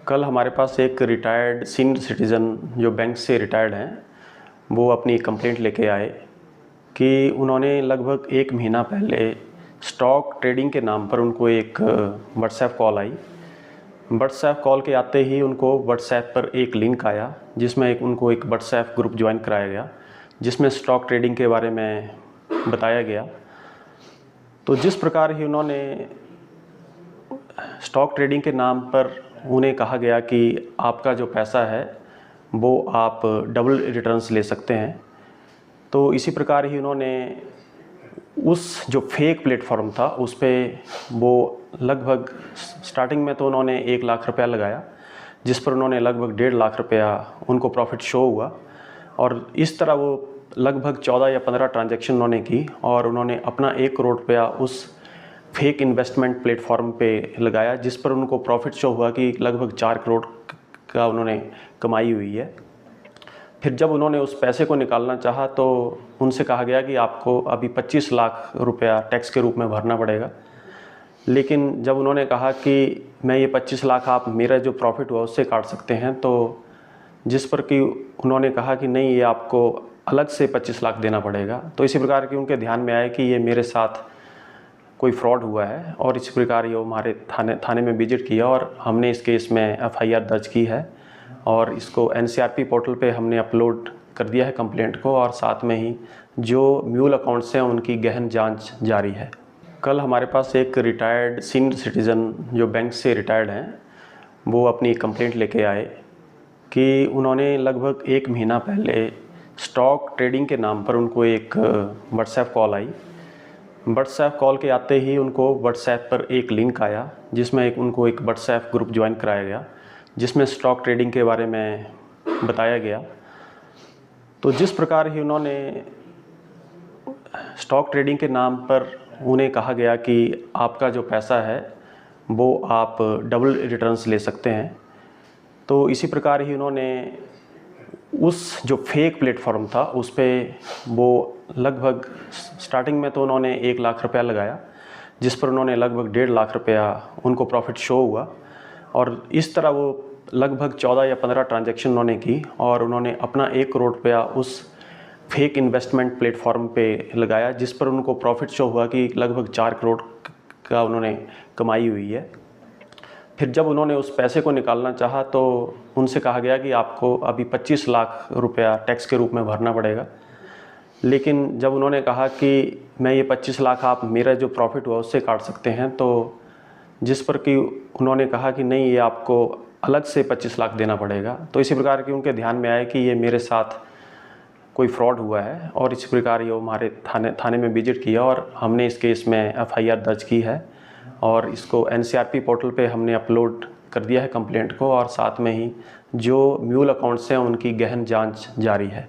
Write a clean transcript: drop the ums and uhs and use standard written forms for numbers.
कल हमारे पास एक रिटायर्ड सीनियर सिटीज़न जो बैंक से रिटायर्ड हैं, वो अपनी कंप्लेंट लेके आए कि उन्होंने लगभग 1 महीना पहले स्टॉक ट्रेडिंग के नाम पर उनको एक व्हाट्सएप कॉल आई। व्हाट्सएप कॉल के आते ही उनको व्हाट्सएप पर एक लिंक आया, जिसमें उनको एक व्हाट्सएप ग्रुप ज्वाइन कराया गया, जिसमें स्टॉक ट्रेडिंग के बारे में बताया गया। तो जिस प्रकार ही उन्होंने स्टॉक ट्रेडिंग के नाम पर उन्हें कहा गया कि आपका जो पैसा है वो आप डबल रिटर्न्स ले सकते हैं, तो इसी प्रकार ही उन्होंने उस जो फेक प्लेटफॉर्म था उस पे वो लगभग स्टार्टिंग में तो उन्होंने 1 लाख रुपया लगाया, जिस पर उन्होंने लगभग 1.5 लाख रुपया उनको प्रॉफिट शो हुआ। और इस तरह वो लगभग 14 या 15 ट्रांजैक्शन उन्होंने की और उन्होंने अपना 1 करोड़ रुपया उस फेक इन्वेस्टमेंट प्लेटफॉर्म पे लगाया, जिस पर उनको प्रॉफिट शो हुआ कि लगभग 4 करोड़ का उन्होंने कमाई हुई है। फिर जब उन्होंने उस पैसे को निकालना चाहा तो उनसे कहा गया कि आपको अभी 25 लाख रुपया टैक्स के रूप में भरना पड़ेगा। लेकिन जब उन्होंने कहा कि मैं ये 25 लाख आप मेरा जो प्रॉफिट हुआ उससे काट सकते हैं, तो जिस पर कि उन्होंने कहा कि नहीं, ये आपको अलग से 25 लाख देना पड़ेगा। तो इसी प्रकार की उनके ध्यान में आया कि ये मेरे साथ कोई फ्रॉड हुआ है, और इस प्रकार ये हमारे थाने में विजिट किया और हमने इस केस में FIR दर्ज की है और इसको NCRP पोर्टल पे हमने अपलोड कर दिया है कंप्लेंट को, और साथ में ही जो म्यूल अकाउंट्स हैं उनकी गहन जांच जारी है। कल हमारे पास एक रिटायर्ड सीनियर सिटीज़न जो बैंक से रिटायर्ड हैं, वो अपनी कंप्लेंट लेके आए कि उन्होंने लगभग 1 महीना पहले स्टॉक ट्रेडिंग के नाम पर उनको एक व्हाट्सएप कॉल आई। व्हाट्सएप कॉल के आते ही उनको व्हाट्सएप पर एक लिंक आया, जिसमें उनको एक व्हाट्सएप ग्रुप ज्वाइन कराया गया, जिसमें स्टॉक ट्रेडिंग के बारे में बताया गया। तो जिस प्रकार ही उन्होंने स्टॉक ट्रेडिंग के नाम पर उन्हें कहा गया कि आपका जो पैसा है वो आप डबल रिटर्न्स ले सकते हैं, तो इसी प्रकार ही उन्होंने उस जो फेक प्लेटफॉर्म था उस पे वो लगभग स्टार्टिंग में तो उन्होंने 1 लाख रुपया लगाया, जिस पर उन्होंने लगभग 1.5 लाख रुपया उनको प्रॉफिट शो हुआ। और इस तरह वो लगभग 14 या 15 ट्रांजैक्शन उन्होंने की और उन्होंने अपना 1 करोड़ रुपया उस फेक इन्वेस्टमेंट प्लेटफॉर्म पे लगाया, जिस पर उनको प्रॉफिट शो हुआ कि लगभग 4 करोड़ का उन्होंने कमाई हुई है। फिर जब उन्होंने उस पैसे को निकालना चाहा तो उनसे कहा गया कि आपको अभी 25 लाख रुपया टैक्स के रूप में भरना पड़ेगा। लेकिन जब उन्होंने कहा कि मैं ये 25 लाख आप मेरा जो प्रॉफिट हुआ उससे काट सकते हैं, तो जिस पर कि उन्होंने कहा कि नहीं, ये आपको अलग से 25 लाख देना पड़ेगा। तो इसी प्रकार की उनके ध्यान में आया कि ये मेरे साथ कोई फ्रॉड हुआ है, और इसी प्रकार ये हमारे थाने में विजिट किया और हमने इस केस में FIR दर्ज की है और इसको NCRP पोर्टल पे हमने अपलोड कर दिया है कंप्लेंट को, और साथ में ही जो म्यूल अकाउंट्स हैं उनकी गहन जांच जारी है।